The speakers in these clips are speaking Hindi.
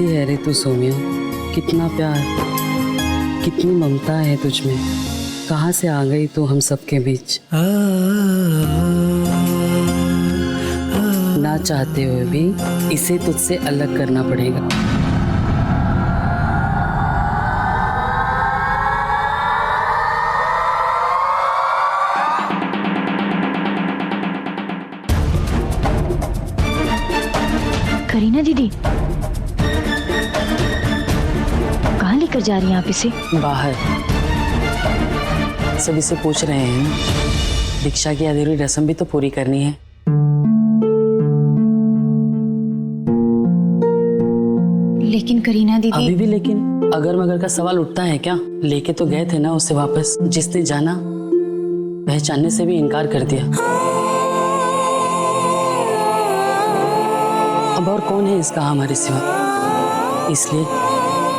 कैसी है रे तू सोमिया? कितना प्यार, कितनी ममता है तुझ में। कहाँ से आ गई तू हम सबके बीच? ना चाहते हुए भी इसे तुझसे अलग करना पड़ेगा। करीना दीदी, कहाँ लेकर जा रही हैं आप इसे? बाहर। सभी से पूछ रहे हैं, दीक्षा की अधूरी रस्म भी तो पूरी करनी है। लेकिन करीना दीदी। अभी भी लेकिन अगर मगर का सवाल उठता है क्या? लेके तो गए थे ना उसे वापस। जिसने जाना पहचानने से भी इनकार कर दिया। अब और कौन है इसका हमारे सिवा? इसलिए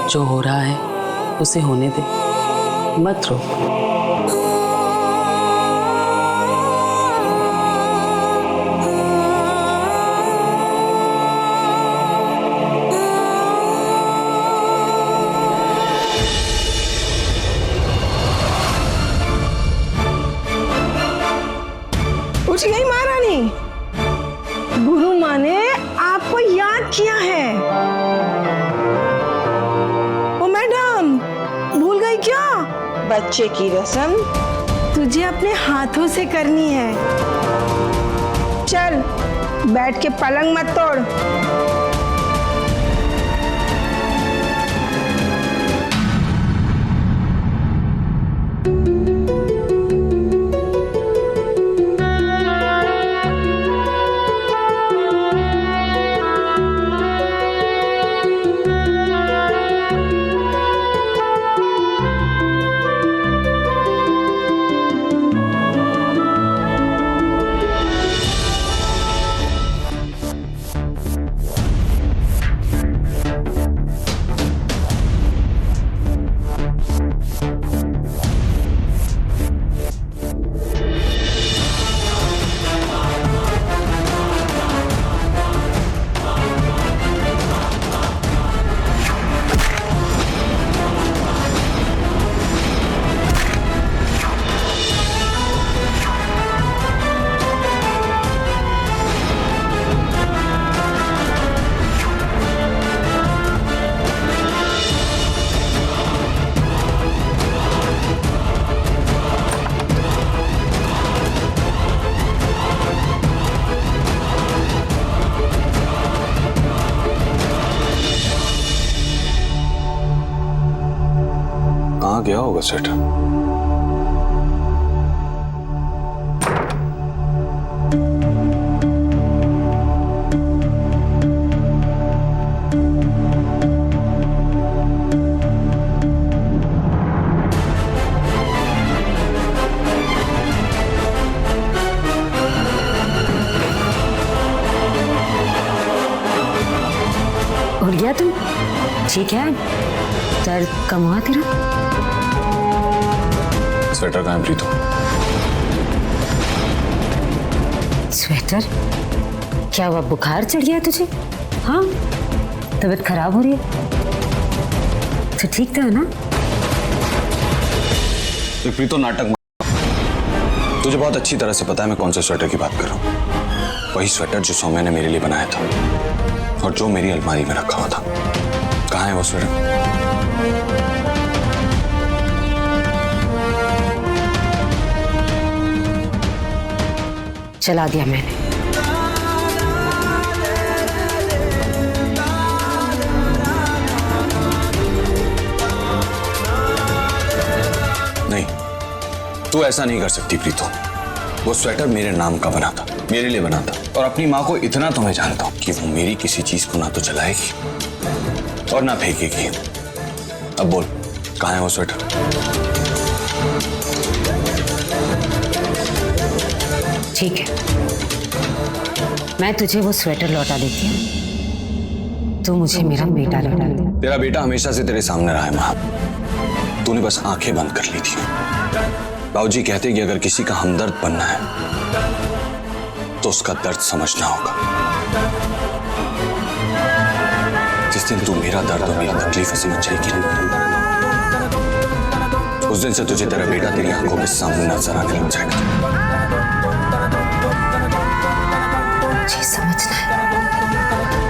जो हो रहा है उसे होने दे, मत रोक। उठ गई महारानी। गुरु माँ ने आपको याद किया है। ओ मैडम, भूल गई क्या? बच्चे की रस्म तुझे अपने हाथों से करनी है। चल बैठ के पलंग मत तोड़। कहाँ गया होगा स्वेटर? उठ गया तुम? ठीक है, दर्द कम हुआ तेरा? स्वेटर कहाँ है प्रीतो? स्वेटर? क्या हुआ, बुखार चढ़ गया तुझे? हाँ, तबीयत खराब हो रही है तो ठीक तो है ना? तो प्रीतो नाटक मत। तुझे बहुत अच्छी तरह से पता है मैं कौन से स्वेटर की बात कर रहा हूँ। वही स्वेटर जो सौम्या ने मेरे लिए बनाया था और जो मेरी अलमारी में रखा हुआ था। कहाँ है वो स्वेटर? चला दिया मैंने। नहीं, तू ऐसा नहीं कर सकती प्रीतो। वो स्वेटर मेरे नाम का बना था, मेरे लिए बना था। और अपनी माँ को इतना तो मैं जानता हूँ कि वो मेरी किसी चीज को ना तो जलाएगी और ना फेंकेगी। अब बोल, कहाँ है वो स्वेटर? ठीक है, मैं तुझे वो स्वेटर लौटा देती हूँ, तू मुझे मेरा बेटा लौटा दे। तेरा बेटा हमेशा से तेरे सामने रहा है माँ। तूने बस आंखें बंद कर ली थी। बाबूजी कहते कि अगर किसी का हमदर्द बनना है तो उसका दर्द समझना होगा। जिस दिन तू मेरा दर्द और मेरी तकलीफ समझ जाएगी ना, उस दिन से तुझे तेरा बेटा तेरी आंखों के सामने नजर आने लग जाएगा। जी समझना है,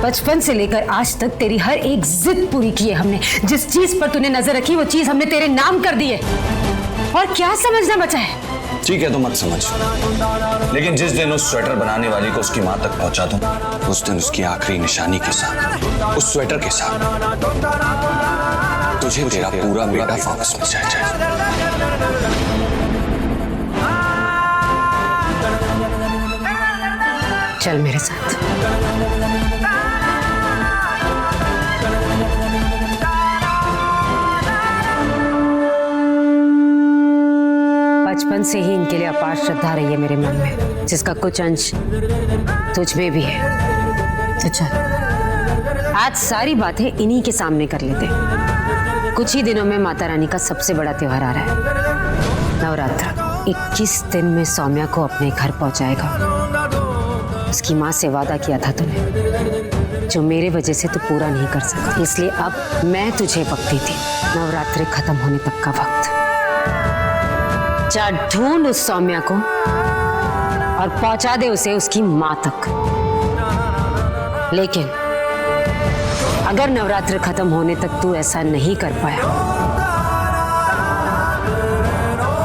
बचपन से लेकर आज तक तेरी हर एक जिद पूरी की है हमने। जिस चीज पर तूने नजर रखी वो चीज हमने तेरे नाम कर दी है, और क्या समझना बचा है? ठीक है तो मत समझ, लेकिन जिस दिन उस स्वेटर बनाने वाली को उसकी मां तक पहुंचा दूं, उस दिन उसकी आखिरी निशानी के साथ, उस स्वेटर के साथ तुझे तेरा पूरा बेटा वापस मिल जाए। चल मेरे साथ। बचपन से ही इनके लिए अपार श्रद्धा रही है मेरे मन में, जिसका कुछ अंश तुझ में भी है। तो चल आज सारी बातें इन्हीं के सामने कर लेते हैं। कुछ ही दिनों में माता रानी का सबसे बड़ा त्योहार आ रहा है, नवरात्र। 21 दिन में सौम्या को अपने घर पहुंचाएगा। उसकी माँ से वादा किया था तूने, जो मेरे वजह से तू पूरा नहीं कर सकती। इसलिए अब मैं तुझे वक्त देती, नवरात्रि खत्म होने तक का वक्त। जा ढूंढ उस सौम्या को और पहुंचा दे उसे उसकी माँ तक। लेकिन अगर नवरात्र खत्म होने तक तू ऐसा नहीं कर पाया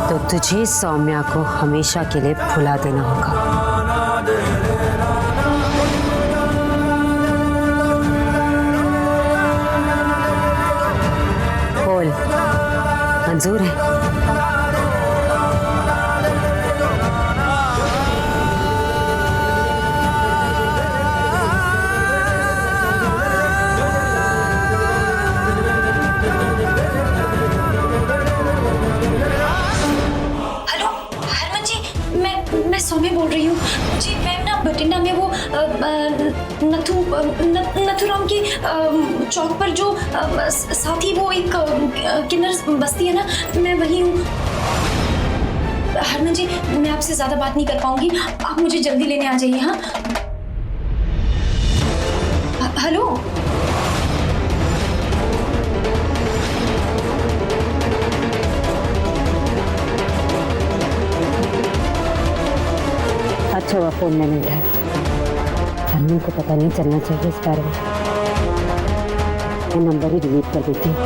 तो तुझे सौम्या को हमेशा के लिए भुला देना होगा। बोल, मंजूर है? सौम्या बोल रही हूँ जी। मैं ना बठिंडा में वो नथुराम की चौक पर जो साथ ही वो एक किन्नर बस्ती है ना, मैं वही हूँ। हरमन जी मैं आपसे ज्यादा बात नहीं कर पाऊंगी, आप मुझे जल्दी लेने आ जाइए। हाँ हेलो, अच्छा हुआ फोन मैंने उठाया, हरमन को पता नहीं चलना चाहिए इस बारे में। मैं नंबर ही डिलीट कर देती हूँ।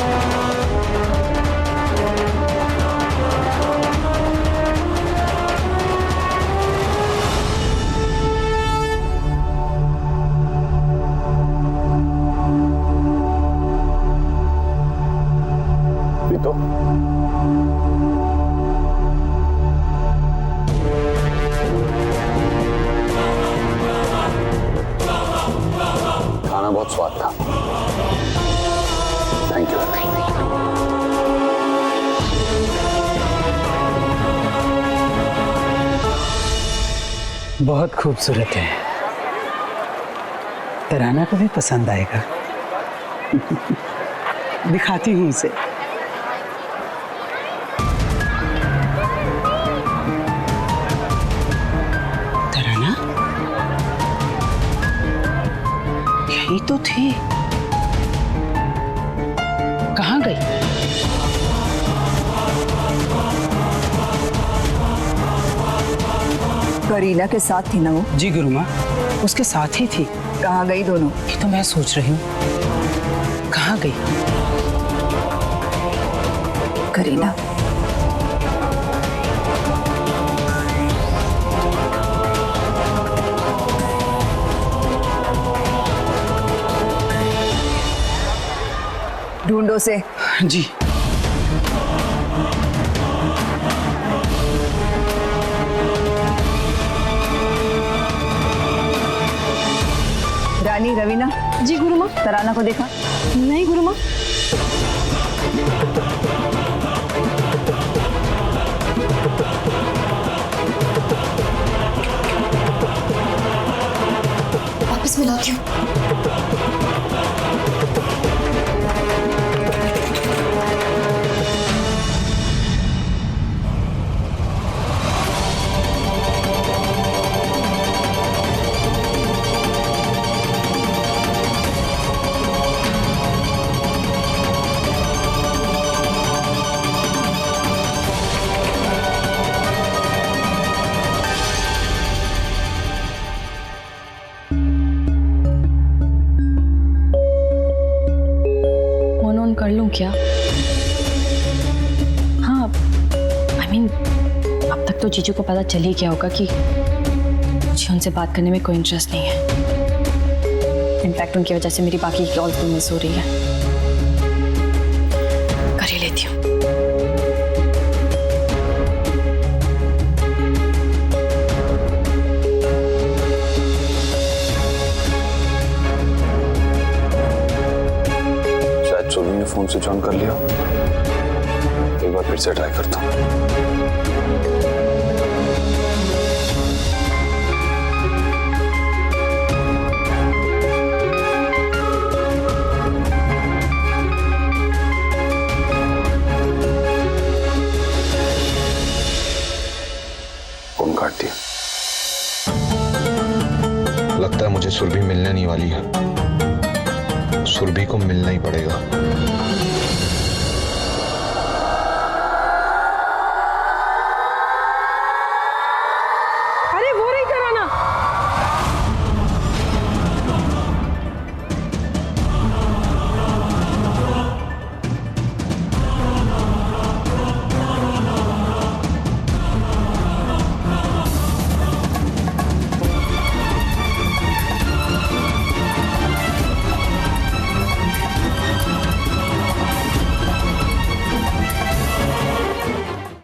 बहुत स्वाद था, थैंक यू। बहुत खूबसूरत है, तराना को भी पसंद आएगा। दिखाती हूँ उसे। तराना यही तो थी, कहाँ गई? करीना के साथ थी ना वो? जी गुरुमा, उसके साथ ही थी। कहाँ गई दोनों? ये तो मैं सोच रही हूँ, कहाँ गई? करीना ढूंढो से। जी रानी, रवीना। जी गुरुमा। तराना को देखा? नहीं गुरुमा। वापस मिलाती हूँ। अब तक तो जीजू को पता चल ही गया होगा कि मुझे उनसे बात करने में कोई इंटरेस्ट नहीं है। इनफैक्ट उनकी वजह से मेरी बाकी की कॉल्स भी मिस हो रही है। कर ही लेती हूँ। शायद सुरभि ने फोन स्विच ऑन कर लिया। एक बार फिर से ट्राई करता हूँ। फोन काट दिया। लगता है मुझे सुरभि मिलने नहीं वाली है। सुरभि को मिलना ही पड़ेगा।